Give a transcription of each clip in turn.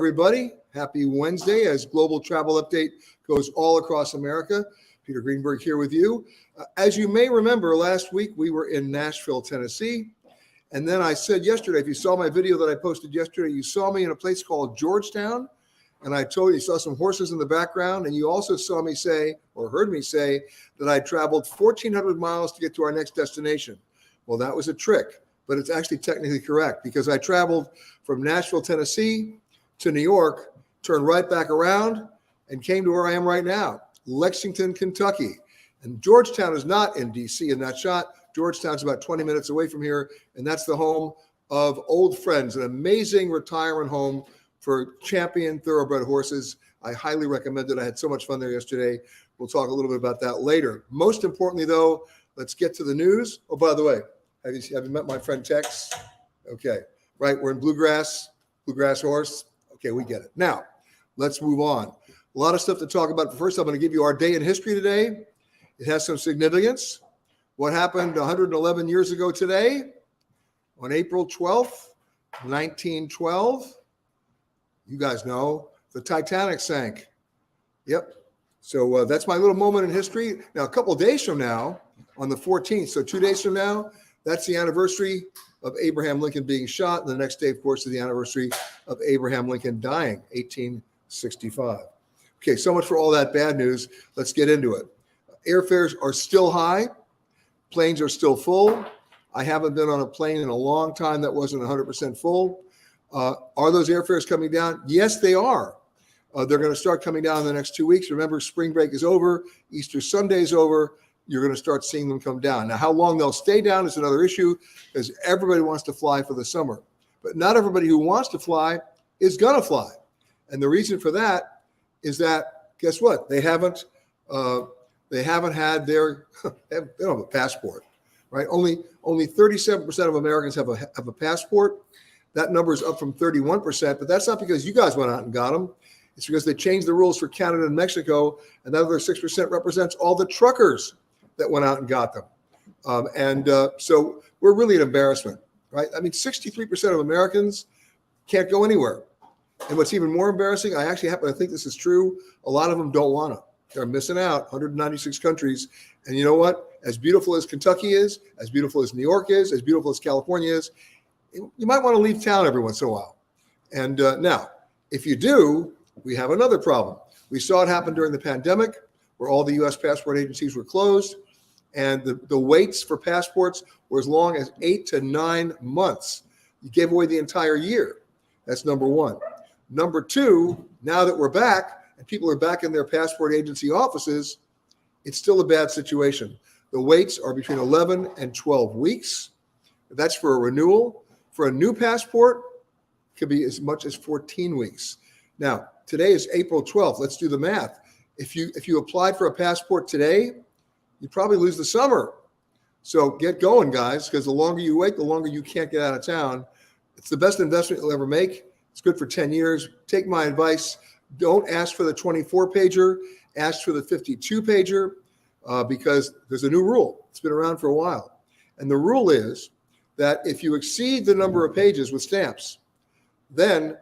everybody. Happy Wednesday as Global Travel Update goes all across America. Peter Greenberg here with you. As you may remember, last week we were in Nashville, Tennessee. And then I said yesterday, if you saw my video that I posted yesterday, you saw me in a place called Georgetown. And I told you saw some horses in the background. And you also saw me say, or heard me say, that I traveled 1,400 miles to get to our next destination. Well, that was a trick, but it's actually technically correct because I traveled from Nashville, Tennessee to New York, turned right back around, and came to where I am right now, Lexington, Kentucky. And Georgetown is not in D.C. in that shot. Georgetown's about 20 minutes away from here, and that's the home of Old Friends, an amazing retirement home for champion thoroughbred horses. I highly recommend it. I had so much fun there yesterday. We'll talk a little bit about that later. Most importantly, though, let's get to the news. Oh, by the way, have you met my friend Tex? Okay, right, we're in Bluegrass horse. Okay, we get it. Now, let's move on. A lot of stuff to talk about. First, I'm going to give you our day in history today. It has some significance. What happened 111 years ago today, on April 12th, 1912? You guys know, the Titanic sank. Yep. So that's my little moment in history. Now, a couple of days from now, on the 14th, so 2 days from now, that's the anniversary of Abraham Lincoln being shot. And the next day, of course, is the anniversary of Abraham Lincoln dying, 1865. Okay, so much for all that bad news. Let's get into it. Airfares are still high. Planes are still full. I haven't been on a plane in a long time that wasn't 100% full. Are those airfares coming down? Yes, they are. They're going to start coming down in the next 2 weeks. Remember, spring break is over. Easter Sunday is over. You're going to start seeing them come down. Now, how long they'll stay down is another issue because everybody wants to fly for the summer. But not everybody who wants to fly is going to fly. And the reason for that is that, guess what? They haven't had their, they don't have a passport, right? Only 37% of Americans have a passport. That number is up from 31%, but that's not because you guys went out and got them. It's because they changed the rules for Canada and Mexico, and that other 6% represents all the truckers that went out and got them. So we're really an embarrassment, right? I mean, 63% of Americans can't go anywhere. And what's even more embarrassing, I actually happen to think this is true, a lot of them don't want to. They're missing out, 196 countries. And you know what? As beautiful as Kentucky is, as beautiful as New York is, as beautiful as California is, you might want to leave town every once in a while. And now, if you do, we have another problem. We saw it happen during the pandemic where all the U.S. passport agencies were closed. And the waits for passports were as long as 8 to 9 months. You gave away the entire year. That's number one. Number two, now that we're back and people are back in their passport agency offices, it's still a bad situation. The waits are between 11 and 12 weeks. That's for a renewal. For a new passport, it could be as much as 14 weeks. Now, today is April 12th. Let's do the math. If you applied for a passport today, you'd probably lose the summer. So get going, guys, because the longer you wait, the longer you can't get out of town. It's the best investment you'll ever make. It's good for 10 years. Take my advice. Don't ask for the 24-pager. Ask for the 52-pager because there's a new rule. It's been around for a while. And the rule is that if you exceed the number of pages with stamps, then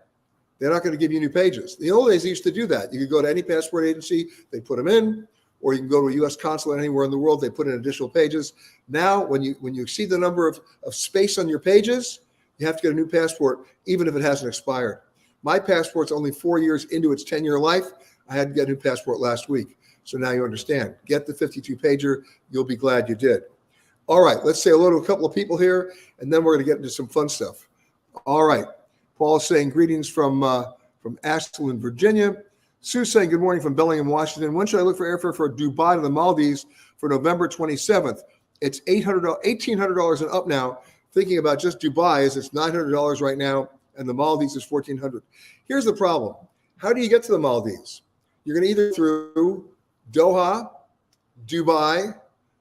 they're not going to give you new pages. The old days they used to do that. You could go to any passport agency, they put them in, or you can go to a U.S. consulate anywhere in the world, they put in additional pages. Now, when you exceed the number of space on your pages, you have to get a new passport, even if it hasn't expired. My passport's only 4 years into its 10-year life. I had to get a new passport last week. So now you understand. Get the 52-pager. You'll be glad you did. All right, let's say hello to a couple of people here, and then we're going to get into some fun stuff. All right. Paul's saying greetings from Ashland, Virginia. Sue's saying good morning from Bellingham, Washington. When should I look for airfare for Dubai to the Maldives for November 27th? It's $1,800 and up now. Thinking about just Dubai is it's $900 right now, and the Maldives is $1,400. Here's the problem. How do you get to the Maldives? You're going to either through Doha, Dubai,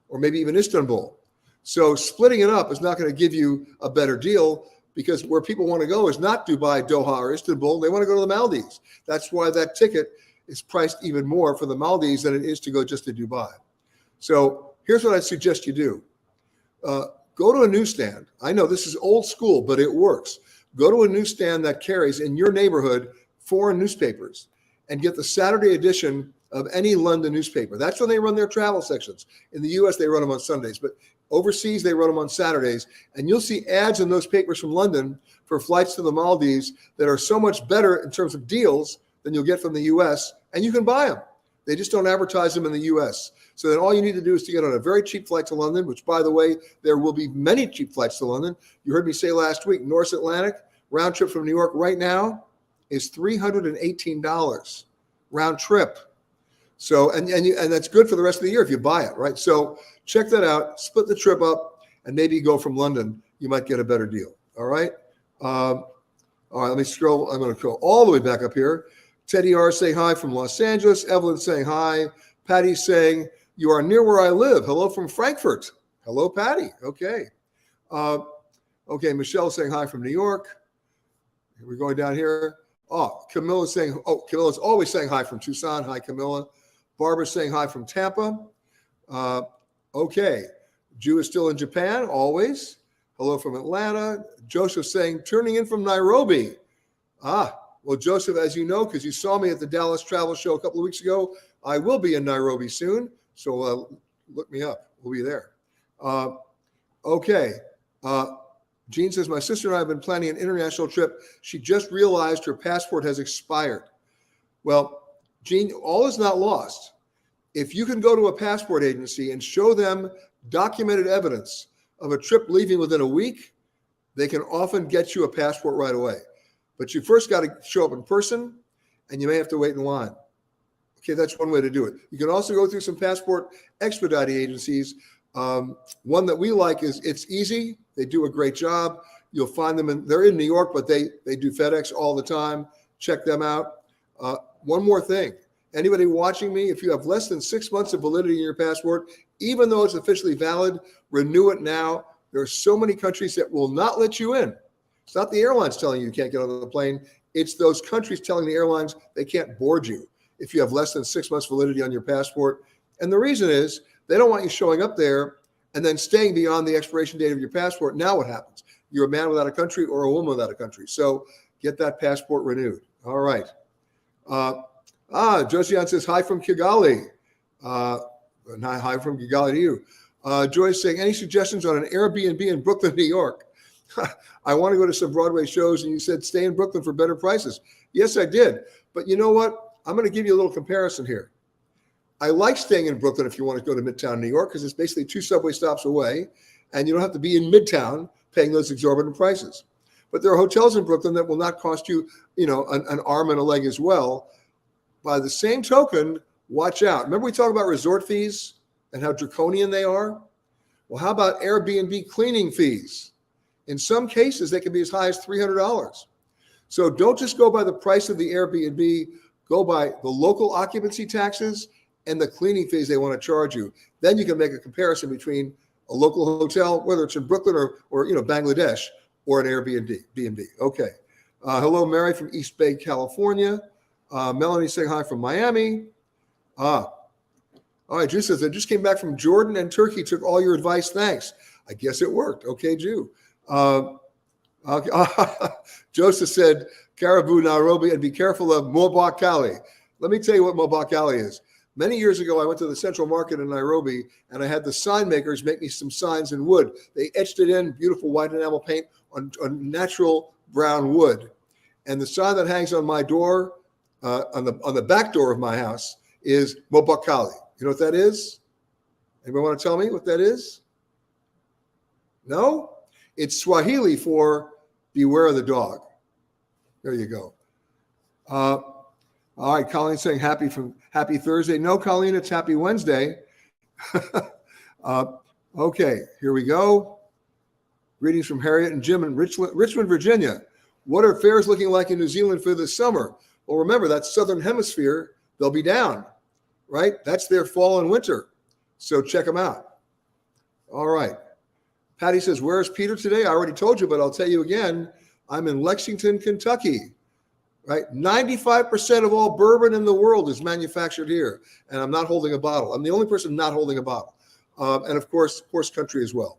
or maybe even Istanbul. So splitting it up is not going to give you a better deal because where people want to go is not Dubai, Doha, or Istanbul. They want to go to the Maldives. That's why that ticket is priced even more for the Maldives than it is to go just to Dubai. So here's what I suggest you do. Go to a newsstand. I know this is old school, but it works. Go to a newsstand that carries in your neighborhood foreign newspapers and get the Saturday edition of any London newspaper. That's when they run their travel sections. In the US, they run them on Sundays, but overseas, they run them on Saturdays. And you'll see ads in those papers from London for flights to the Maldives that are so much better in terms of deals than you'll get from the US, and you can buy them. They just don't advertise them in the US. So then all you need to do is to get on a very cheap flight to London, which, by the way, there will be many cheap flights to London. You heard me say last week, North Atlantic, round trip from New York right now is $318 round trip. So, and that's good for the rest of the year if you buy it, right? So check that out, split the trip up, and maybe go from London. You might get a better deal, all right? All right, let me scroll. I'm going to go all the way back up here. Teddy R saying hi from Los Angeles. Evelyn saying hi. Patty saying, you are near where I live. Hello from Frankfurt. Hello, Patty. Okay. Okay, Michelle saying hi from New York. We're going down here. Oh, Camilla's saying, Camilla's always saying hi from Tucson. Hi, Camilla. Barbara's saying hi from Tampa. Okay. Jew is still in Japan, always. Hello from Atlanta. Joseph saying, turning in from Nairobi. Well, Joseph, as you know, because you saw me at the Dallas Travel Show a couple of weeks ago, I will be in Nairobi soon. So look me up. We'll be there. Okay. Jean says, my sister and I have been planning an international trip. She just realized her passport has expired. Well, Jean, all is not lost. If you can go to a passport agency and show them documented evidence of a trip leaving within a week, they can often get you a passport right away. But you first got to show up in person, and you may have to wait in line. Okay, that's one way to do it. You can also go through some passport expediting agencies. One that we like is It's Easy. They do a great job. You'll find them they're in New York, but they do FedEx all the time. Check them out. One more thing. Anybody watching me, if you have less than 6 months of validity in your passport, even though it's officially valid, renew it now. There are so many countries that will not let you in. It's not the airlines telling you can't get on the plane. It's those countries telling the airlines they can't board you if you have less than 6 months validity on your passport. And the reason is they don't want you showing up there and then staying beyond the expiration date of your passport. Now what happens? You're a man without a country or a woman without a country. So get that passport renewed. All right. Josiane says, hi from Kigali. Hi from Kigali to you. Joyce saying, any suggestions on an Airbnb in Brooklyn, New York? I want to go to some Broadway shows, and you said stay in Brooklyn for better prices. Yes, I did. But you know what? I'm going to give you a little comparison here. I like staying in Brooklyn if you want to go to Midtown New York, because it's basically 2 subway stops away, and you don't have to be in Midtown paying those exorbitant prices. But there are hotels in Brooklyn that will not cost you, an arm and a leg as well. By the same token, watch out. Remember we talked about resort fees and how draconian they are? Well, how about Airbnb cleaning fees? In some cases, they can be as high as $300. So don't just go by the price of the Airbnb, go by the local occupancy taxes and the cleaning fees they want to charge you. Then you can make a comparison between a local hotel, whether it's in Brooklyn or Bangladesh, or an Airbnb. Okay. Hello, Mary from East Bay, California. Melanie saying hi from Miami. All right, Drew says, I just came back from Jordan and Turkey, took all your advice. Thanks. I guess it worked. Okay, Drew. Joseph said, Caribou, Nairobi, and be careful of Mobakali. Let me tell you what Mobakali is. Many years ago, I went to the Central Market in Nairobi, and I had the sign makers make me some signs in wood. They etched it in, beautiful white enamel paint on natural brown wood. And the sign that hangs on my door, on the back door of my house, is Mobakali. You know what that is? Anybody want to tell me what that is? No? It's Swahili for beware of the dog. There you go. All right, Colleen saying happy Thursday. No, Colleen, it's happy Wednesday. Okay, here we go. Greetings from Harriet and Jim in Richmond, Virginia. What are fares looking like in New Zealand for this summer? Well, remember, that's Southern Hemisphere. They'll be down, right? That's their fall and winter. So check them out. All right. Patty says, where's Peter today? I already told you, but I'll tell you again. I'm in Lexington, Kentucky. Right? 95% of all bourbon in the world is manufactured here. And I'm not holding a bottle. I'm the only person not holding a bottle. And of course, horse country as well.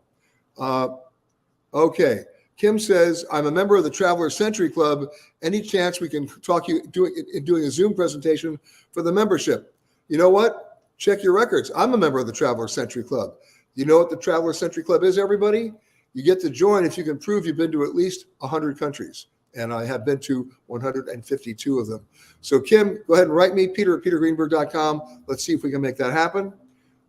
Okay. Kim says, I'm a member of the Traveler Century Club. Any chance we can talk you doing a Zoom presentation for the membership? You know what? Check your records. I'm a member of the Traveler Century Club. You know what the Traveler Century Club is, everybody? You get to join if you can prove you've been to at least 100 countries. And I have been to 152 of them. So Kim, go ahead and write me, peter@petergreenberg.com. Let's see if we can make that happen.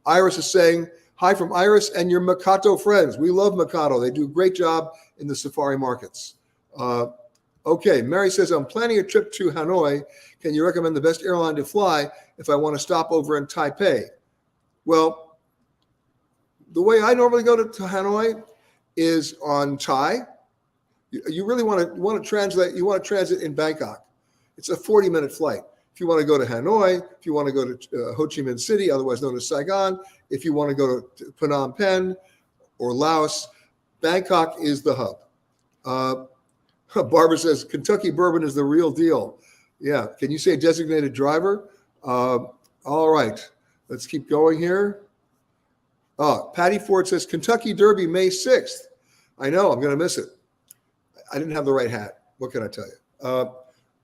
Iris is saying, hi from Iris and your Makato friends. We love Makato. They do a great job in the safari markets. Okay, Mary says, I'm planning a trip to Hanoi. Can you recommend the best airline to fly if I want to stop over in Taipei? Well, the way I normally go to Hanoi is on Thai. You really want to translate. You want to transit in Bangkok. It's a 40-minute flight. If you want to go to Hanoi, if you want to go to Ho Chi Minh City, otherwise known as Saigon, if you want to go to Phnom Penh or Laos, Bangkok is the hub. Barbara says, Kentucky bourbon is the real deal. Yeah. Can you say designated driver? All right. Let's keep going here. Patty Ford says, Kentucky Derby, May 6th. I know. I'm going to miss it. I didn't have the right hat. What can I tell you?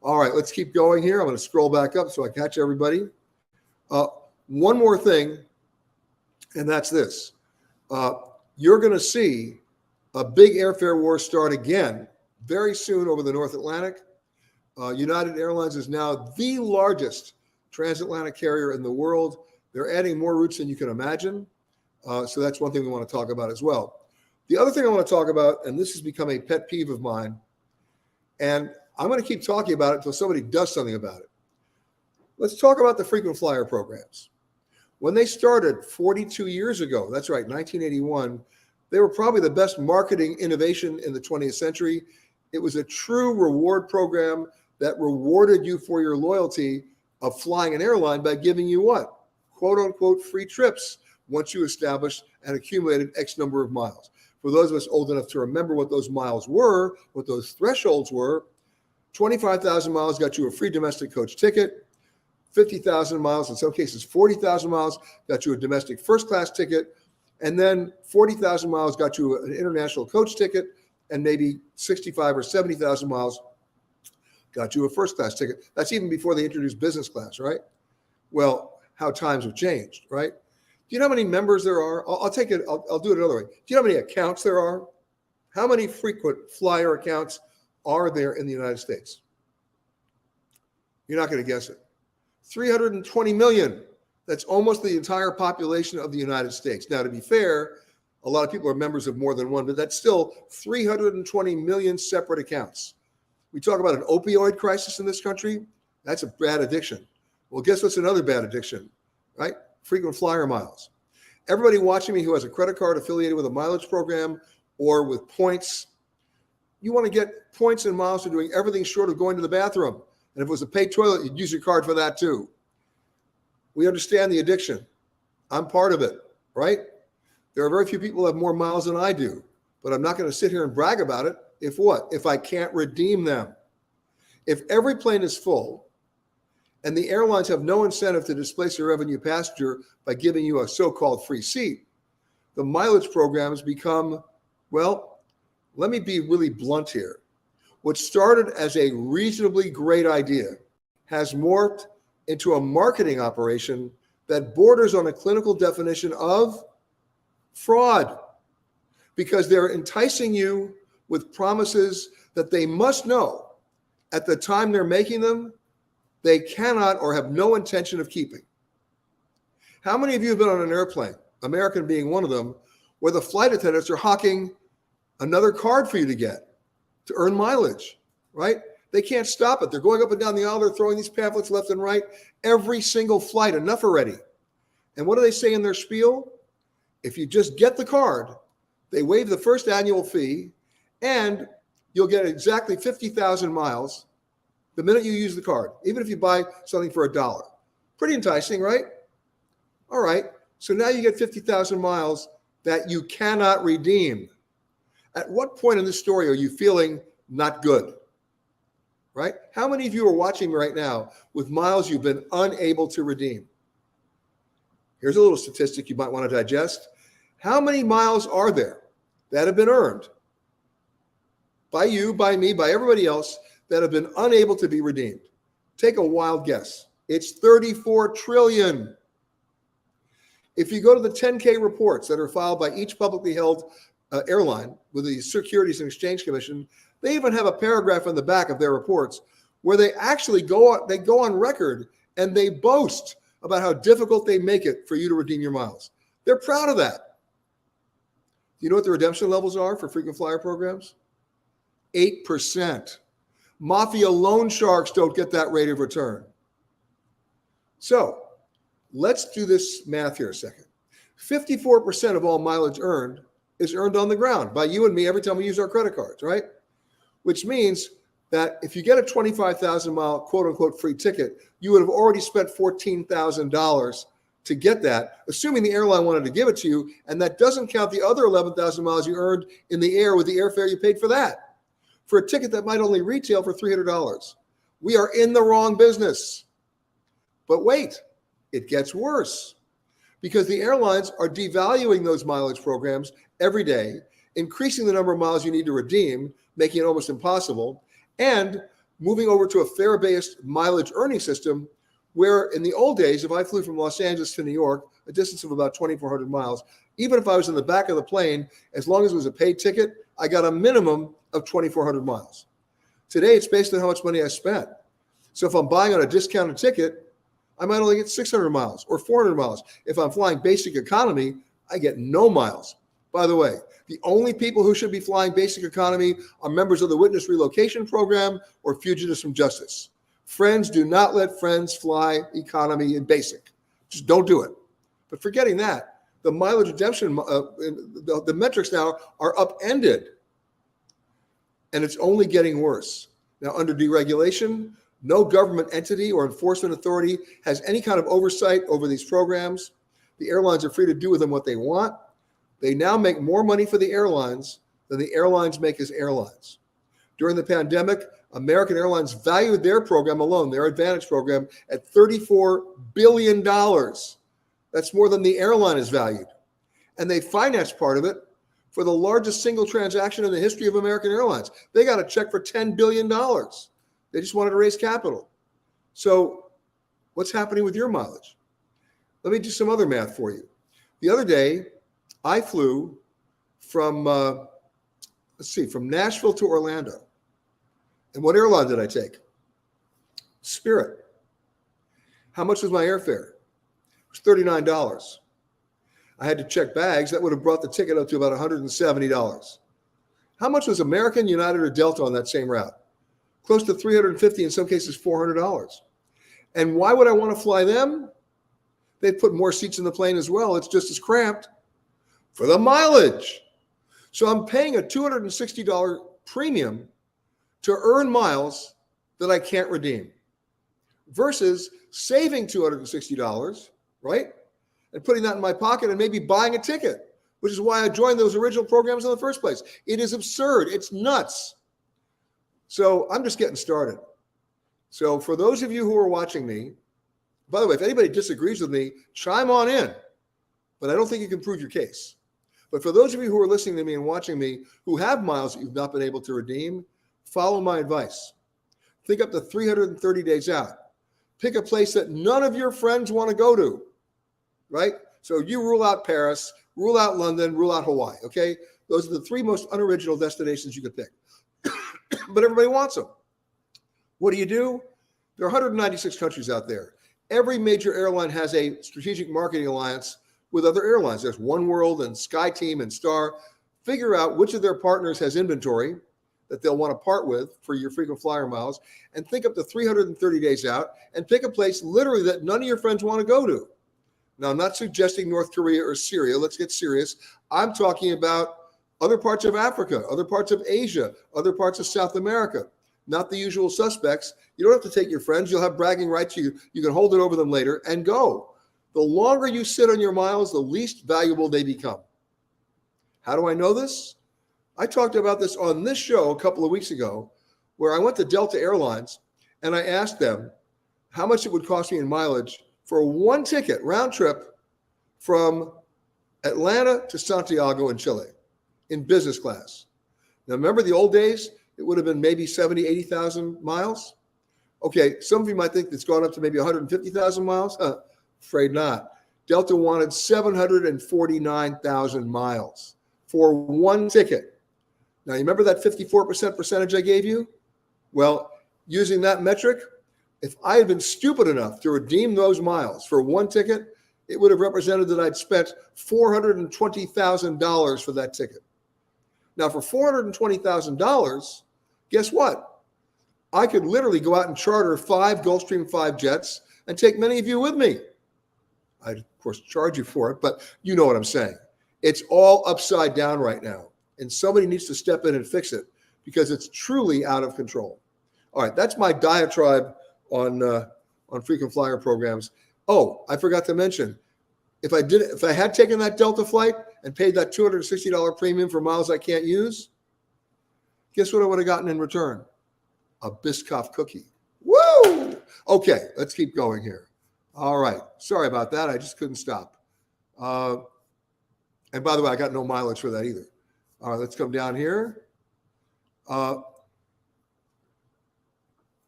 All right. Let's keep going here. I'm going to scroll back up so I catch everybody. One more thing, and that's this. You're going to see a big airfare war start again very soon over the North Atlantic. United Airlines is now the largest transatlantic carrier in the world. They're adding more routes than you can imagine. So that's one thing we want to talk about as well. The other thing I want to talk about, and this has become a pet peeve of mine, and I'm going to keep talking about it until somebody does something about it. Let's talk about the frequent flyer programs. When they started 42 years ago, that's right, 1981, they were probably the best marketing innovation in the 20th century. It was a true reward program that rewarded you for your loyalty of flying an airline by giving you what? Quote unquote free trips once you established and accumulated X number of miles. For those of us old enough to remember what those miles were, what those thresholds were, 25,000 miles got you a free domestic coach ticket. 50,000 miles, in some cases 40,000 miles, got you a domestic first class ticket. And then 40,000 miles got you an international coach ticket. And maybe 65 or 70,000 miles got you a first class ticket. That's even before they introduced business class, right? Well, how times have changed, right? Do you know how many members there are? I'll take it. I'll do it another way. Do you know how many accounts there are? How many frequent flyer accounts are there in the United States? You're not going to guess it. 320 million. That's almost the entire population of the United States. Now, to be fair, a lot of people are members of more than one, but that's still 320 million separate accounts. We talk about an opioid crisis in this country. That's a bad addiction. Well, guess what's another bad addiction, right? Frequent flyer miles. Everybody watching me who has a credit card affiliated with a mileage program or with points, you want to get points and miles for doing everything short of going to the bathroom. And if it was a paid toilet, you'd use your card for that too. We understand the addiction. I'm part of it, right? There are very few people who have more miles than I do, but I'm not going to sit here and brag about it. If what? If I can't redeem them. If every plane is full and the airlines have no incentive to displace a revenue passenger by giving you a so-called free seat, the mileage programs become, well, let me be really blunt here. What started as a reasonably great idea has morphed into a marketing operation that borders on a clinical definition of fraud, because they're enticing you with promises that they must know at the time they're making them, they cannot or have no intention of keeping. How many of you have been on an airplane, American being one of them, where the flight attendants are hawking another card for you to get to earn mileage, right? They can't stop it. They're going up and down the aisle. They're throwing these pamphlets left and right. Every single flight, enough already. And what do they say in their spiel? If you just get the card, they waive the first annual fee, and you'll get exactly 50,000 miles the minute you use the card, even if you buy something for $1. Pretty enticing, right? All right. So now you get 50,000 miles that you cannot redeem. At what point in this story are you feeling not good? Right? How many of you are watching me right now with miles you've been unable to redeem? Here's a little statistic you might want to digest. How many miles are there that have been earned by you, by me, by everybody else that have been unable to be redeemed? Take a wild guess. It's 34 trillion. If you go to the 10K reports that are filed by each publicly held airline with the Securities and Exchange Commission, they even have a paragraph on the back of their reports where they actually go on record and they boast about how difficult they make it for you to redeem your miles. They're proud of that. Do you know what the redemption levels are for frequent flyer programs? 8%. Mafia loan sharks don't get that rate of return. So let's do this math here a second. 54% of all mileage earned is earned on the ground by you and me every time we use our credit cards, right? Which means that if you get a 25,000 mile quote unquote free ticket, you would have already spent $14,000 to get that, assuming the airline wanted to give it to you. And that doesn't count the other 11,000 miles you earned in the air with the airfare you paid for that, for a ticket that might only retail for $300. We are in the wrong business. But wait, it gets worse, because the airlines are devaluing those mileage programs every day, increasing the number of miles you need to redeem, making it almost impossible, and moving over to a fare-based mileage earning system where in the old days, if I flew from Los Angeles to New York, a distance of about 2,400 miles, even if I was in the back of the plane, as long as it was a paid ticket, I got a minimum of 2,400 miles. Today, it's based on how much money I spent. So if I'm buying on a discounted ticket, I might only get 600 miles or 400 miles. If I'm flying basic economy, I get no miles. By the way, the only people who should be flying basic economy are members of the Witness Relocation Program or fugitives from justice. Friends, do not let friends fly economy in basic. Just don't do it. But forgetting that, the mileage redemption, the metrics now are upended, and it's only getting worse. Now, under deregulation, no government entity or enforcement authority has any kind of oversight over these programs. The airlines are free to do with them what they want. They now make more money for the airlines than the airlines make as airlines. During the pandemic, American Airlines valued their program alone, their Advantage program, at $34 billion. That's more than the airline is valued. And they financed part of it for the largest single transaction in the history of American Airlines. They got a check for $10 billion. They just wanted to raise capital. So what's happening with your mileage? Let me do some other math for you. The other day, I flew from, from Nashville to Orlando. And what airline did I take? Spirit. How much was my airfare? It was $39. I had to check bags. That would have brought the ticket up to about $170. How much was American, United, or Delta on that same route? Close to $350, in some cases $400. And why would I want to fly them? They put more seats in the plane as well. It's just as cramped. For the mileage. So I'm paying a $260 premium to earn miles that I can't redeem, versus saving $260, right? And putting that in my pocket and maybe buying a ticket, which is why I joined those original programs in the first place. It is absurd. It's nuts. So I'm just getting started. So for those of you who are watching me, by the way, if anybody disagrees with me, chime on in, but I don't think you can prove your case. But for those of you who are listening to me and watching me who have miles that you've not been able to redeem, follow my advice. Think up to 330 days out. Pick a place that none of your friends want to go to, right? So you rule out Paris, rule out London, rule out Hawaii, okay? Those are the three most unoriginal destinations you could pick. But everybody wants them. What do? There are 196 countries out there. Every major airline has a strategic marketing alliance with other airlines. There's One World and SkyTeam and Star. Figure out which of their partners has inventory that they'll want to part with for your frequent flyer miles, and think up to 330 days out and pick a place literally that none of your friends want to go to. Now, I'm not suggesting North Korea or Syria. Let's get serious. I'm talking about other parts of Africa, other parts of Asia, other parts of South America, not the usual suspects. You don't have to take your friends. You'll have bragging rights. You can hold it over them later and go. The longer you sit on your miles, the least valuable they become. How do I know this? I talked about this on this show a couple of weeks ago, where I went to Delta Airlines and I asked them how much it would cost me in mileage for one ticket, round trip, from Atlanta to Santiago in Chile in business class. Now, remember the old days? it would have been maybe 70, 80,000 miles. Okay, some of you might think it's gone up to maybe 150,000 miles. Afraid not. Delta wanted 749,000 miles for one ticket. Now, you remember that 54% percentage I gave you? Well, using that metric, if I had been stupid enough to redeem those miles for one ticket, it would have represented that I'd spent $420,000 for that ticket. Now, for $420,000, guess what? I could literally go out and charter 5 Gulfstream 5 jets and take many of you with me. I'd, of course, charge you for it, but you know what I'm saying. It's all upside down right now, and somebody needs to step in and fix it because it's truly out of control. All right, that's my diatribe on frequent flyer programs. Oh, I forgot to mention, if I had taken that Delta flight and paid that $260 premium for miles I can't use, guess what I would have gotten in return? A Biscoff cookie. Woo! Okay, let's keep going here. All right. Sorry about that. I just couldn't stop. And by the way, I got no mileage for that either. All right, let's come down here.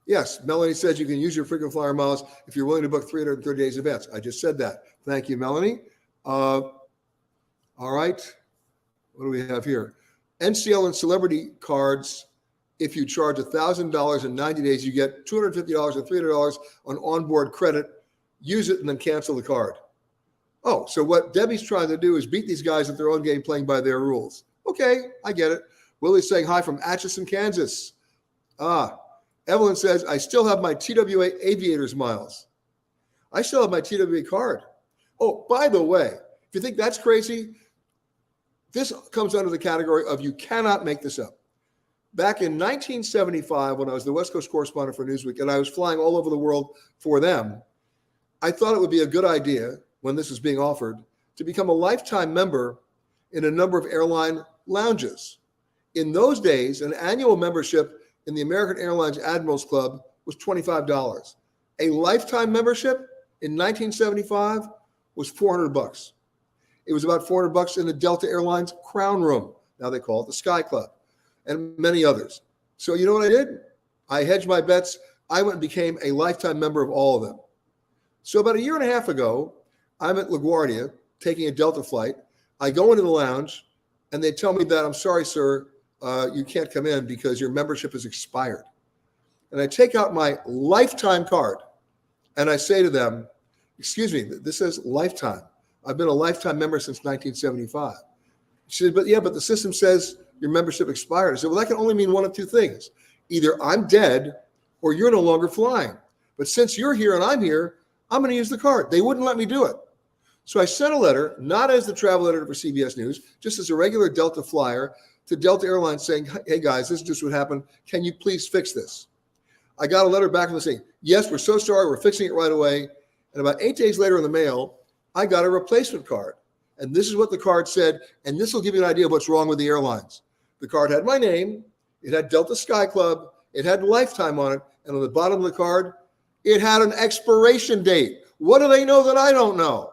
Yes, Melanie says you can use your frequent flyer miles if you're willing to book 330 days in advance. I just said that. Thank you, Melanie. All right. What do we have here? NCL and celebrity cards. If you charge $1,000 in 90 days, you get $250 and $300 on onboard credit. Use it and then cancel the card. Oh, so what Debbie's trying to do is beat these guys at their own game, playing by their rules. Okay, I get it. Willie's saying hi from Atchison, Kansas. Evelyn says, I still have my TWA Aviators miles. I still have my TWA card. Oh, by the way, if you think that's crazy, this comes under the category of you cannot make this up. Back in 1975, when I was the West Coast correspondent for Newsweek, and I was flying all over the world for them, I thought it would be a good idea, when this was being offered, to become a lifetime member in a number of airline lounges. In those days, an annual membership in the American Airlines Admirals Club was $25. A lifetime membership in 1975 was $400. It was about $400 in the Delta Airlines Crown Room. Now they call it the Sky Club, and many others. So you know what I did? I hedged my bets. I went and became a lifetime member of all of them. So about a year and a half ago, I'm at LaGuardia taking a Delta flight. I go into the lounge, and they tell me that, I'm sorry, sir, you can't come in because your membership is expired. And I take out my lifetime card, and I say to them, excuse me, this says lifetime. I've been a lifetime member since 1975. She said, but the system says your membership expired. I said, well, that can only mean one of two things. Either I'm dead or you're no longer flying. But since you're here and I'm here, I'm going to use the card. They wouldn't let me do it. So I sent a letter, not as the travel editor for CBS News, just as a regular Delta flyer, to Delta Airlines saying, hey guys, this is just what happened. Can you please fix this? I got a letter back from them saying, yes, we're so sorry. We're fixing it right away. And about 8 days later in the mail, I got a replacement card. And this is what the card said. And this will give you an idea of what's wrong with the airlines. The card had my name. It had Delta Sky Club. It had lifetime on it. And on the bottom of the card, it had an expiration date. What do they know that I don't know?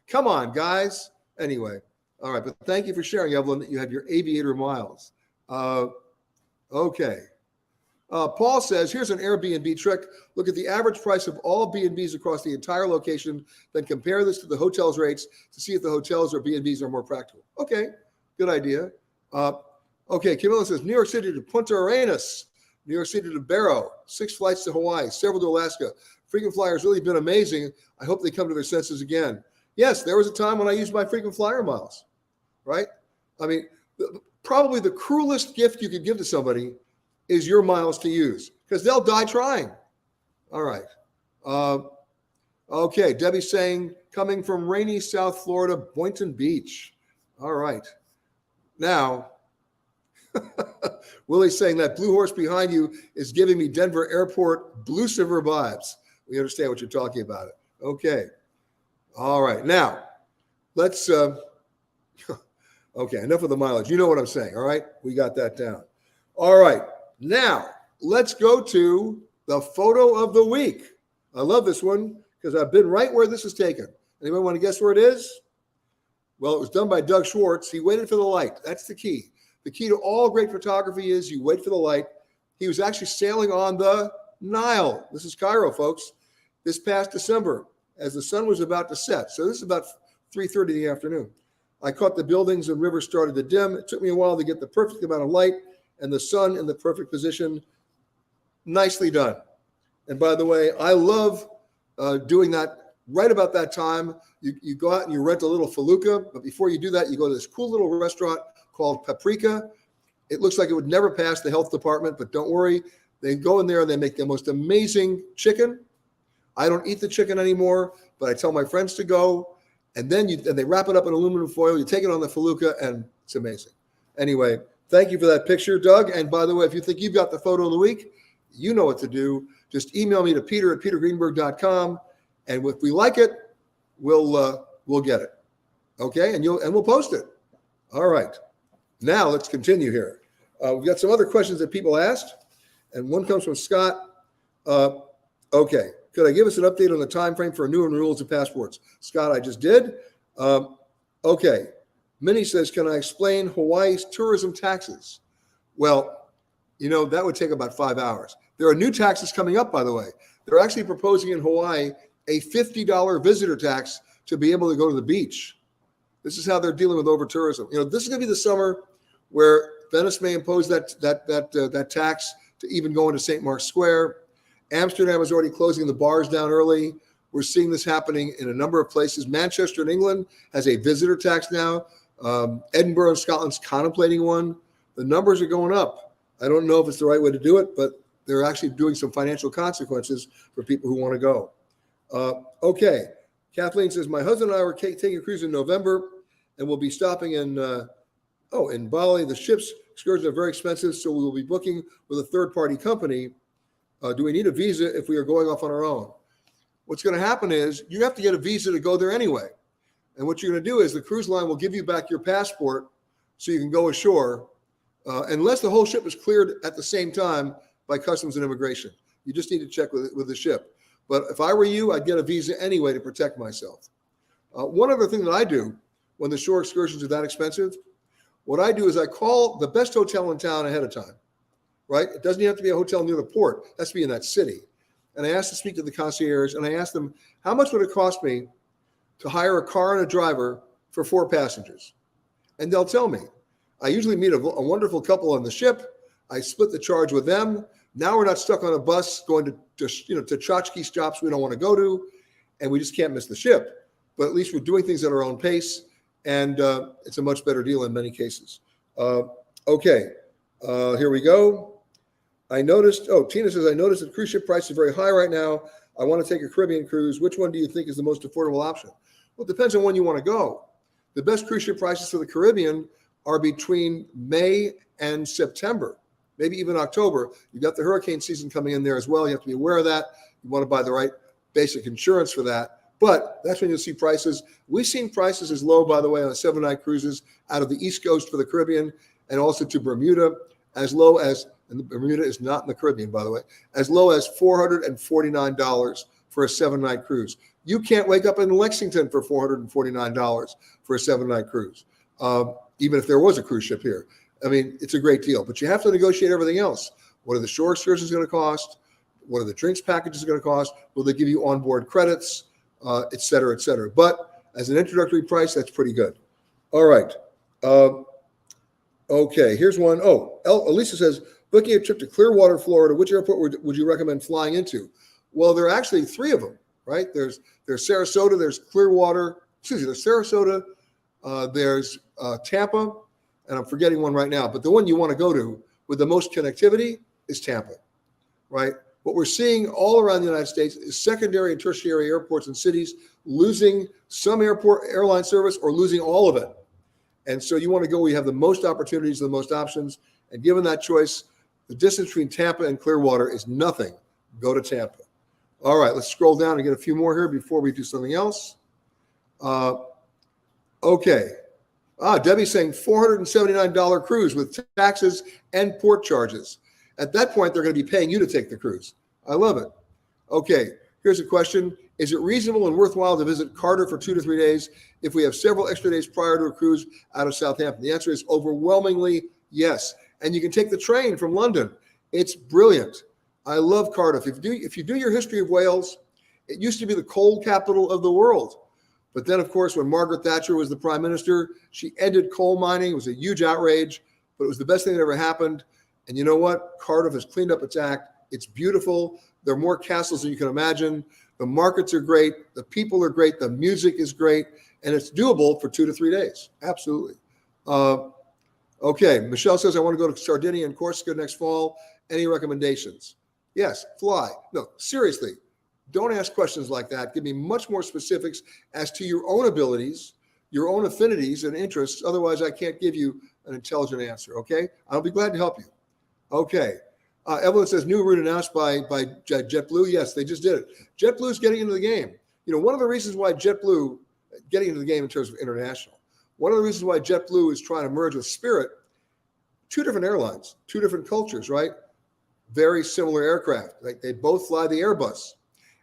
Come on, guys. Anyway, all right. But thank you for sharing, Evelyn, that you have your aviator miles. Okay. Paul says, here's an Airbnb trick. Look at the average price of all B&Bs across the entire location, then compare this to the hotel's rates to see if the hotels or B&Bs are more practical. Okay, good idea. Okay, Camilla says, New York City to Punta Arenas, New York City to Barrow, 6 flights to Hawaii, several to Alaska. Frequent flyer has really been amazing. I hope they come to their senses again. Yes, there was a time when I used my frequent flyer miles, right? I mean, probably the cruelest gift you could give to somebody is your miles to use, because they'll die trying. All right. Okay, Debbie's saying, coming from rainy South Florida, Boynton Beach. All right. Now, Willie's saying that blue horse behind you is giving me Denver Airport Blue Silver vibes. We understand what you're talking about. Okay. All right. Now, let's, okay, enough of the mileage. You know what I'm saying, all right? We got that down. All right. Now, let's go to the photo of the week. I love this one because I've been right where this is taken. Anyone want to guess where it is? Well, it was done by Doug Schwartz. He waited for the light. That's the key. The key to all great photography is you wait for the light. He was actually sailing on the Nile. This is Cairo, folks, this past December as the sun was about to set. So this is about 3:30 in the afternoon. I caught the buildings and rivers started to dim. It took me a while to get the perfect amount of light and the sun in the perfect position. Nicely done. And by the way, I love doing that right about that time. You go out and you rent a little felucca, but before you do that, you go to this cool little restaurant called Paprika. It looks like it would never pass the health department, but don't worry. They go in there and they make the most amazing chicken. I don't eat the chicken anymore, but I tell my friends to go. And then they wrap it up in aluminum foil. You take it on the felucca, and it's amazing. Anyway, thank you for that picture, Doug. And by the way, if you think you've got the photo of the week, you know what to do. Just email me to peter@petergreenberg.com. And if we like it, we'll get it. Okay, and we'll post it. All right. Now let's continue here. We've got some other questions that people asked, and one comes from Scott. Okay, could I give us an update on the time frame for new renewals of passports? Scott, I just did. Okay, Minnie says, can I explain Hawaii's tourism taxes? Well, that would take about 5 hours. There are new taxes coming up, by the way. They're actually proposing in Hawaii a $50 visitor tax to be able to go to the beach. This is how they're dealing with over-tourism. This is going to be the summer where Venice may impose that tax to even go into St. Mark's Square. Amsterdam is already closing the bars down early. We're seeing this happening in a number of places. Manchester in England has a visitor tax now. Edinburgh in Scotland's contemplating one. The numbers are going up. I don't know if it's the right way to do it, but they're actually doing some financial consequences for people who want to go. Okay. Kathleen says, my husband and I were taking a cruise in November and we'll be stopping in Bali. The ship's excursions are very expensive, so we will be booking with a third-party company. Do we need a visa if we are going off on our own? What's going to happen is you have to get a visa to go there anyway. And what you're going to do is the cruise line will give you back your passport so you can go ashore, unless the whole ship is cleared at the same time by Customs and Immigration. You just need to check with the ship. But if I were you, I'd get a visa anyway to protect myself. One other thing that I do when the shore excursions are that expensive, what I do is I call the best hotel in town ahead of time, right? It doesn't have to be a hotel near the port. It has to be in that city. And I ask to speak to the concierge and I ask them, how much would it cost me to hire a car and a driver for 4 passengers? And they'll tell me. I usually meet a wonderful couple on the ship. I split the charge with them. Now we're not stuck on a bus going to tchotchke stops we don't want to go to, and we just can't miss the ship. But at least we're doing things at our own pace, and it's a much better deal in many cases. Okay, here we go. Tina says, I noticed that cruise ship prices are very high right now. I want to take a Caribbean cruise. Which one do you think is the most affordable option? Well, it depends on when you want to go. The best cruise ship prices for the Caribbean are between May and September, maybe even October. You've got the hurricane season coming in there as well. You have to be aware of that. You want to buy the right basic insurance for that. But that's when you'll see prices. We've seen prices as low, by the way, on 7-night cruises out of the East Coast for the Caribbean and also to Bermuda, as low as, and Bermuda is not in the Caribbean, by the way, as low as $449 for a 7-night cruise. You can't wake up in Lexington for $449 for a 7-night cruise, even if there was a cruise ship here. I mean, it's a great deal, but you have to negotiate everything else. What are the shore excursions going to cost? What are the drinks packages going to cost? Will they give you onboard credits, et cetera, et cetera? But as an introductory price, that's pretty good. All right. Okay, here's one. Elisa says, booking a trip to Clearwater, Florida, which airport would you recommend flying into? Well, there are actually 3 of them, right? There's Sarasota, there's Clearwater, there's Sarasota, there's Tampa, and I'm forgetting one right now, but the one you want to go to with the most connectivity is Tampa, right? What we're seeing all around the United States is secondary and tertiary airports and cities losing some airline service or losing all of it. And so you want to go where you have the most opportunities, the most options. And given that choice, the distance between Tampa and Clearwater is nothing. Go to Tampa. All right, let's scroll down and get a few more here before we do something else. Okay. Debbie's saying $479 cruise with taxes and port charges. At that point, they're going to be paying you to take the cruise. I love it. Okay, here's a question. Is it reasonable and worthwhile to visit Carter for 2 to 3 days if we have several extra days prior to a cruise out of Southampton? The answer is overwhelmingly Yes. And you can take the train from London. It's brilliant. I love Cardiff. If you do your history of Wales, it used to be the coal capital of the world. But then, of course, when Margaret Thatcher was the prime minister, she ended coal mining. It was a huge outrage, but it was the best thing that ever happened. And you know what? Cardiff has cleaned up its act. It's beautiful. There are more castles than you can imagine. The markets are great. The people are great. The music is great. And it's doable for 2 to 3 days. Absolutely. Okay. Michelle says, I want to go to Sardinia and Corsica next fall. Any recommendations? Yes. Fly. No, seriously. Don't ask questions like that. Give me much more specifics as to your own abilities, your own affinities and interests. Otherwise, I can't give you an intelligent answer. Okay. I'll be glad to help you. Okay. Evelyn says new route announced by JetBlue. Yes, they just did it. JetBlue is getting into the game. You know, one of the reasons why JetBlue getting into the game in terms of international, one of the reasons why JetBlue is trying to merge with Spirit, 2 different airlines, 2 different cultures, right? Very similar aircraft. Like they both fly the Airbus.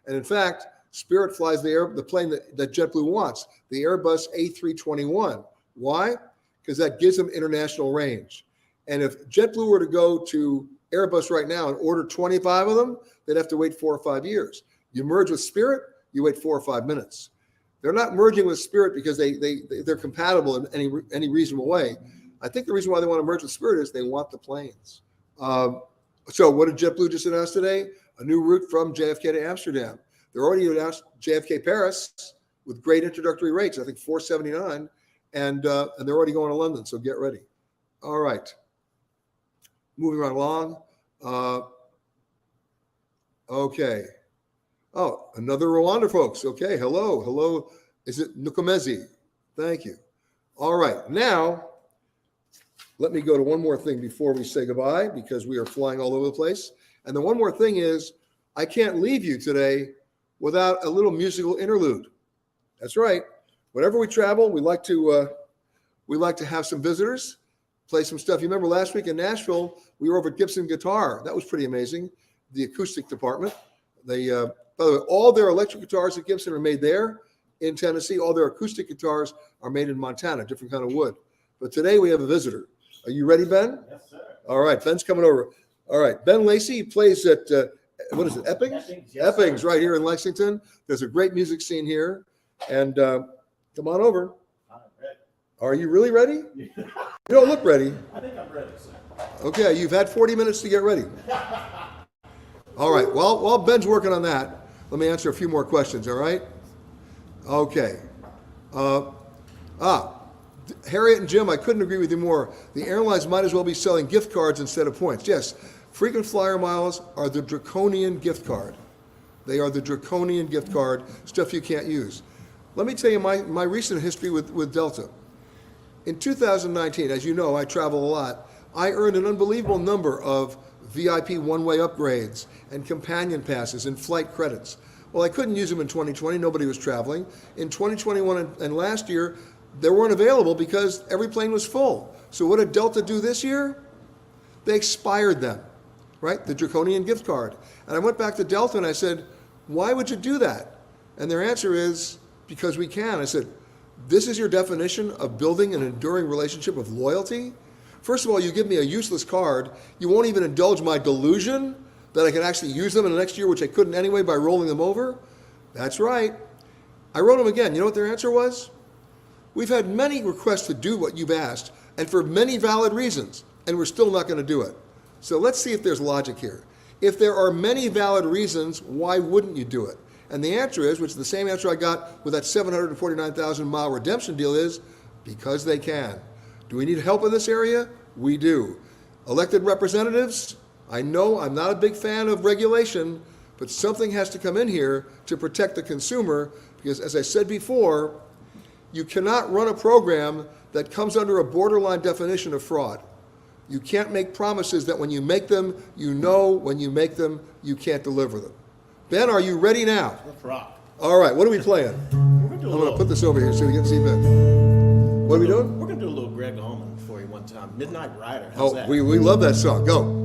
And in fact, Spirit flies the plane that JetBlue wants, the Airbus A321. Why? Because that gives them international range. And if JetBlue were to go to Airbus right now and order 25 of them, they'd have to wait 4 or 5 years. You merge with Spirit, you wait 4 or 5 minutes. They're not merging with Spirit because they're compatible in any reasonable way. I think the reason why they want to merge with Spirit is they want the planes. So what did JetBlue just announce today? A new route from JFK to Amsterdam. They're already announced JFK Paris with great introductory rates, I think $479, and they're already going to London, so get ready. All right. Moving right along. Okay. Oh, another Rwanda, folks. Okay, hello. Is it Nukomezi? Thank you. All right, now let me go to one more thing before we say goodbye because we are flying all over the place. And the one more thing is I can't leave you today without a little musical interlude. That's right. Whenever we travel, we like to have some visitors, play some stuff. You remember last week in Nashville, we were over at Gibson Guitar. That was pretty amazing. The acoustic department. They, by the way, all their electric guitars at Gibson are made there in Tennessee. All their acoustic guitars are made in Montana, different kind of wood. But today we have a visitor. Are you ready, Ben? Yes, sir. All right, Ben's coming over. All right, Ben Lacey plays at, what is it, Eppings? Yes, Eppings, sir. right here in Lexington. There's a great music scene here. And come on over. I'm ready. Are you really ready? You don't look ready. I think I'm ready, sir. Okay, you've had 40 minutes to get ready. All right, well, while Ben's working on that, let me answer a few more questions, all right? Okay. Harriet and Jim, I couldn't agree with you more. The airlines might as well be selling gift cards instead of points. Yes, frequent flyer miles are the draconian gift card. They are the draconian gift card, stuff you can't use. Let me tell you my recent history with Delta. In 2019, as you know, I travel a lot. I earned an unbelievable number of VIP one-way upgrades and companion passes and flight credits. Well, I couldn't use them in 2020. Nobody was traveling. In 2021 and last year, they weren't available because every plane was full. So what did Delta do this year? They expired them, right? The draconian gift card. And I went back to Delta and I said, why would you do that? And their answer is, because we can. I said, this is your definition of building an enduring relationship of loyalty? First of all, you give me a useless card. You won't even indulge my delusion that I can actually use them in the next year, which I couldn't anyway by rolling them over? That's right. I wrote them again. You know what their answer was? We've had many requests to do what you've asked, and for many valid reasons, and we're still not going to do it. So let's see if there's logic here. If there are many valid reasons, why wouldn't you do it? And the answer is, which is the same answer I got with that 749,000 mile redemption deal, is because they can. Do we need help in this area? We do. Elected representatives, I know I'm not a big fan of regulation, but something has to come in here to protect the consumer because, as I said before, you cannot run a program that comes under a borderline definition of fraud. You can't make promises that when you make them, you know when you make them, you can't deliver them. Ben, are you ready now? Let's rock. All right, what are we playing? I'm going to put this over here so we can see Ben. What are we doing? We're going to do a little Greg Allman for you one time. Midnight Rider. How's that? We love that song. Go.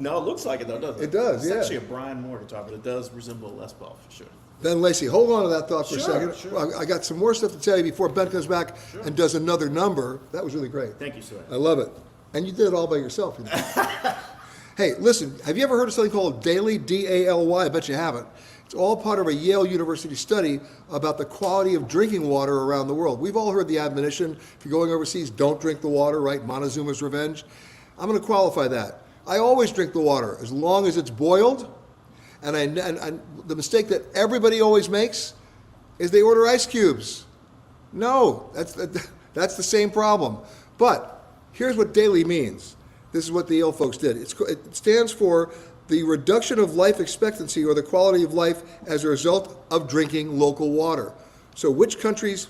No, it looks like it though, doesn't it? It does, It's yeah. actually a Brian Moore guitar, but it does resemble a Les Paul for sure. Ben Lacey, hold on to that thought for a Sure, second. sure. Well, I got some more stuff to tell you before Ben comes back and does another number. That was really great. Thank you, sir. I love it. And you did it all by yourself. You know? Hey, listen, have you ever heard of something called Daily, D-A-L-Y? I bet you haven't. It's all part of a Yale University study about the quality of drinking water around the world. We've all heard the admonition, if you're going overseas, don't drink the water, right? Montezuma's Revenge. I'm going to qualify that. I always drink the water as long as it's boiled. And the mistake that everybody always makes is they order ice cubes. No, that's the same problem. But here's what daily means. This is what the Yale folks did. It stands for the reduction of life expectancy or the quality of life as a result of drinking local water. So which countries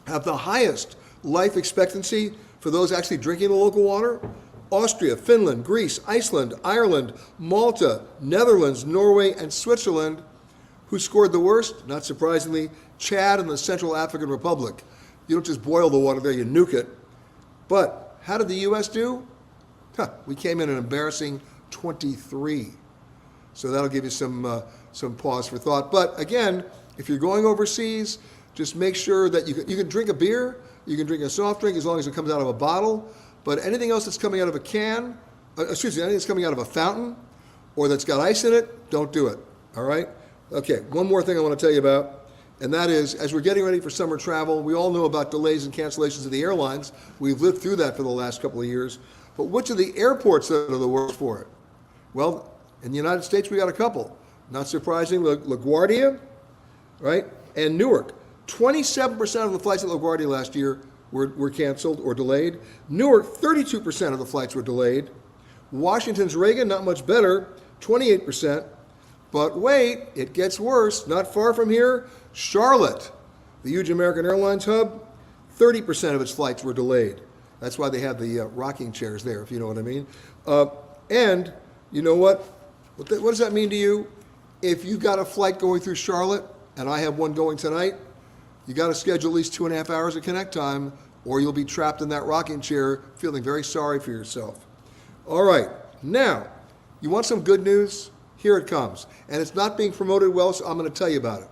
have the highest life expectancy for those actually drinking the local water? Austria, Finland, Greece, Iceland, Ireland, Malta, Netherlands, Norway, and Switzerland. Who scored the worst? Not surprisingly, Chad and the Central African Republic. You don't just boil the water there, you nuke it. But how did the U.S. do? We came in an embarrassing 23. So that'll give you some pause for thought. But again, if you're going overseas, just make sure that you can drink a beer, you can drink a soft drink as long as it comes out of a bottle. But anything else that's coming out of a can, anything that's coming out of a fountain or that's got ice in it, don't do it, all right? Okay, one more thing I want to tell you about, and that is, as we're getting ready for summer travel, we all know about delays and cancellations of the airlines. We've lived through that for the last couple of years. But which are the airports that are the worst for it? Well, in the United States, we got a couple. Not surprisingly, LaGuardia, right, and Newark. 27% of the flights at LaGuardia last year were canceled or delayed. Newark, 32% of the flights were delayed. Washington's Reagan, not much better, 28%. But wait, it gets worse. Not far from here, Charlotte, the huge American Airlines hub, 30% of its flights were delayed. That's why they have the rocking chairs there, if you know what I mean. And you know what? What does that mean to you? If you've got a flight going through Charlotte, and I have one going tonight, you got to schedule at least 2.5 hours of connect time, or you'll be trapped in that rocking chair feeling very sorry for yourself. All right, now, you want some good news? Here it comes. And it's not being promoted well, so I'm going to tell you about it.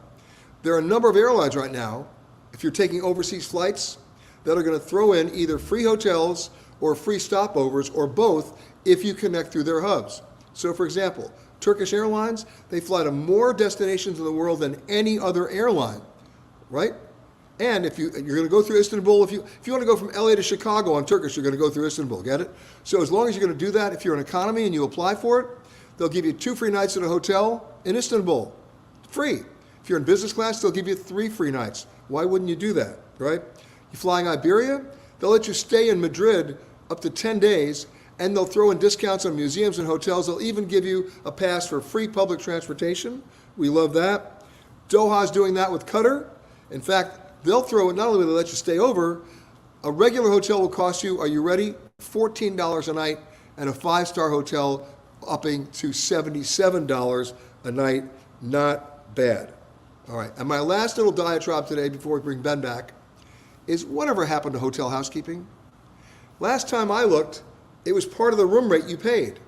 There are a number of airlines right now, if you're taking overseas flights, that are going to throw in either free hotels or free stopovers or both if you connect through their hubs. So for example, Turkish Airlines, they fly to more destinations in the world than any other airline, right? And if you're going to go through Istanbul, if you want to go from LA to Chicago on Turkish, you're going to go through Istanbul, get it? So as long as you're going to do that, if you're an economy and you apply for it, they'll give you 2 free nights at a hotel in Istanbul, free. If you're in business class, they'll give you 3 free nights. Why wouldn't you do that, right? You flying Iberia, they'll let you stay in Madrid up to 10 days, and they'll throw in discounts on museums and hotels. They'll even give you a pass for free public transportation. We love that. Doha's doing that with Qatar. In fact, they'll throw in, not only will they let you stay over, a regular hotel will cost you, are you ready, $14 a night, and a 5-star hotel upping to $77 a night. Not bad. All right, and my last little diatribe today before we bring Ben back is whatever happened to hotel housekeeping? Last time I looked, it was part of the room rate you paid,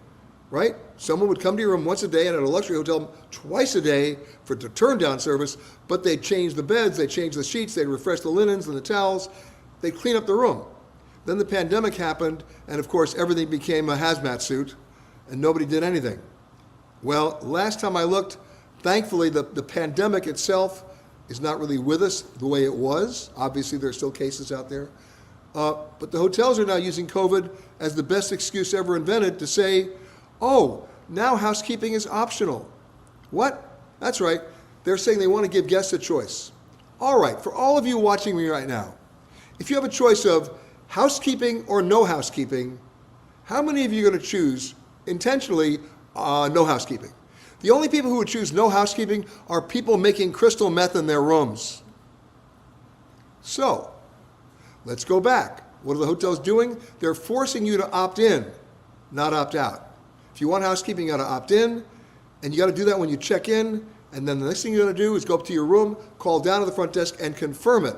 right? Someone would come to your room once a day, and at a luxury hotel twice a day for the turn-down service, but they'd change the beds, they'd change the sheets, they'd refresh the linens and the towels, they'd clean up the room. Then the pandemic happened, and of course everything became a hazmat suit, and nobody did anything. Well, last time I looked, thankfully the pandemic itself is not really with us the way it was. Obviously, there are still cases out there. But the hotels are now using COVID as the best excuse ever invented to say, oh, now housekeeping is optional. What? That's right. They're saying they want to give guests a choice. All right, for all of you watching me right now, if you have a choice of housekeeping or no housekeeping, how many of you are going to choose intentionally no housekeeping? The only people who would choose no housekeeping are people making crystal meth in their rooms. So, let's go back. What are the hotels doing? They're forcing you to opt in, not opt out. If you want housekeeping, you got to opt in, and you got to do that when you check in, and then the next thing you got to do is go up to your room, call down to the front desk, and confirm it,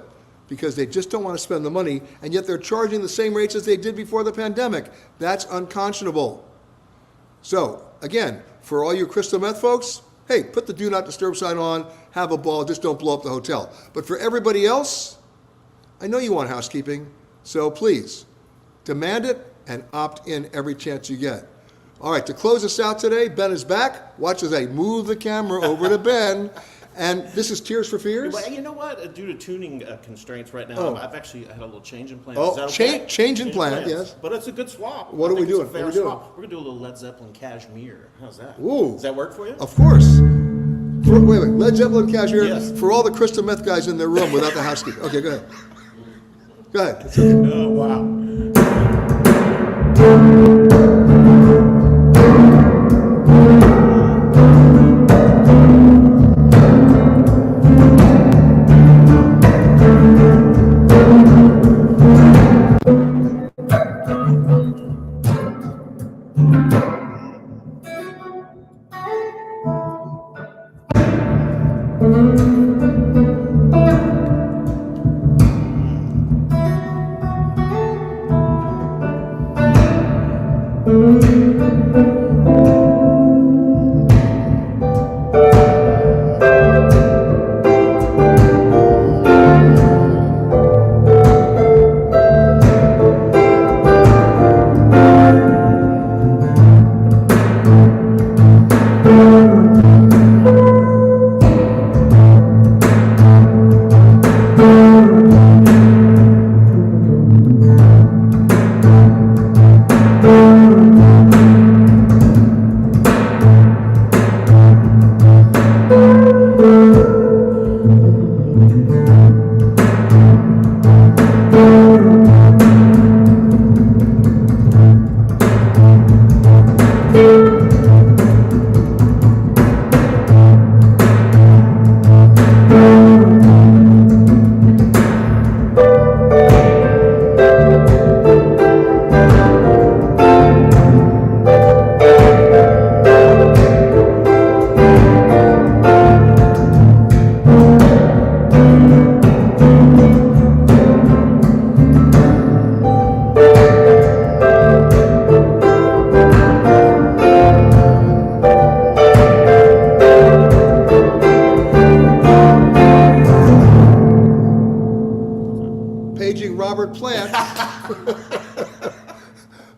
because they just don't want to spend the money, and yet they're charging the same rates as they did before the pandemic. That's unconscionable. So, again, for all you crystal meth folks, hey, put the do not disturb sign on, have a ball, just don't blow up the hotel. But for everybody else, I know you want housekeeping, so please, demand it and opt in every chance you get. All right, to close us out today, Ben is back. Watch as I move the camera over to Ben. And this is Tears for Fears? But you know what? Due to tuning constraints right now, Oh. I've actually had a little change in plans. Oh, Is that okay? change in plan, yes. But it's a good swap. What I are we think it's a doing? fair What are we doing? swap. We're going to do a little Led Zeppelin Cashmere. How's that? Ooh. Does that work for you? Of course. Wait, Led Zeppelin Cashmere Yes. for all the crystal meth guys in their room without the housekeeper. Okay, go ahead. Go ahead. It's okay. Oh, wow. Paging Robert Plant.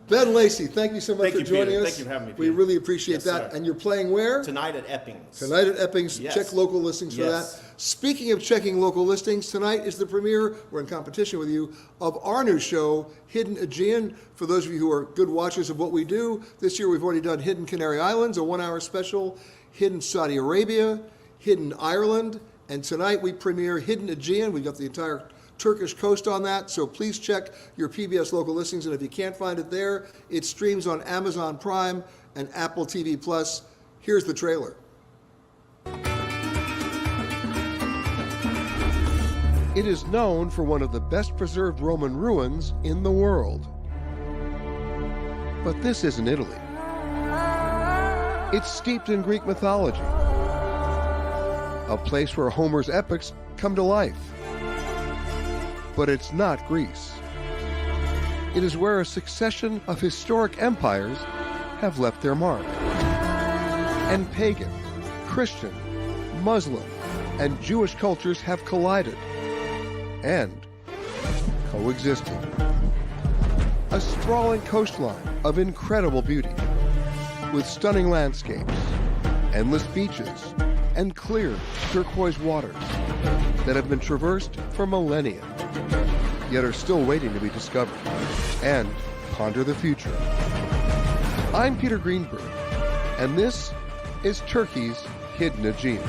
Ben Lacey, thank you so much Thank for you, joining Peter. us. Thank you for having me, We Peter. really appreciate Yes, that. sir. And you're playing where? Tonight at Eppings. Tonight at Eppings. Yes. Check local listings for Yes. that. Speaking of checking local listings, tonight is the premiere, we're in competition with you, of our new show, Hidden Aegean. For those of you who are good watchers of what we do, this year we've already done Hidden Canary Islands, a 1-hour special, Hidden Saudi Arabia, Hidden Ireland, and tonight we premiere Hidden Aegean. We've got the entire Turkish coast on that, so please check your PBS local listings, and if you can't find it there, it streams on Amazon Prime and Apple TV Plus. Here's the trailer. It is known for one of the best preserved Roman ruins in the world. But this isn't Italy. It's steeped in Greek mythology, a place where Homer's epics come to life. But it's not Greece. It is where a succession of historic empires have left their mark. And pagan, Christian, Muslim, and Jewish cultures have collided and coexisted. A sprawling coastline of incredible beauty, with stunning landscapes, endless beaches, and clear turquoise waters that have been traversed for millennia, yet are still waiting to be discovered and ponder the future. I'm Peter Greenberg, and this is Turkey's Hidden Aegean.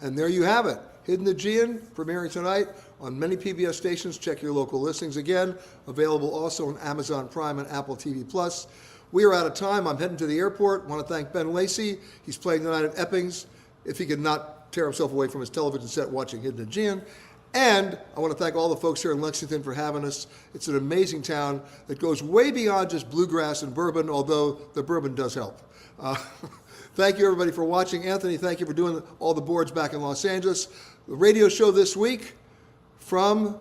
And there you have it. Hidden Aegean, premiering tonight on many PBS stations. Check your local listings again. Available also on Amazon Prime and Apple TV Plus. We are out of time. I'm heading to the airport. I want to thank Ben Lacey. He's playing tonight at Eppings. If he could not tear himself away from his television set watching Hidden Aegean. And I want to thank all the folks here in Lexington for having us. It's an amazing town that goes way beyond just bluegrass and bourbon, although the bourbon does help. Thank you, everybody, for watching. Anthony, thank you for doing all the boards back in Los Angeles. The radio show this week from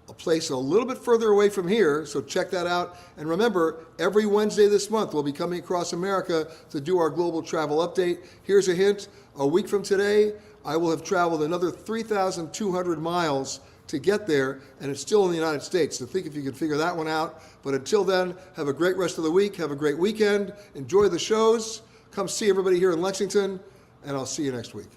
a place a little bit further away from here, so check that out. And remember, every Wednesday this month, we'll be coming across America to do our global travel update. Here's a hint. A week from today, I will have traveled another 3,200 miles to get there, and it's still in the United States. So think if you can figure that one out. But until then, have a great rest of the week. Have a great weekend. Enjoy the shows. Come see everybody here in Lexington, and I'll see you next week.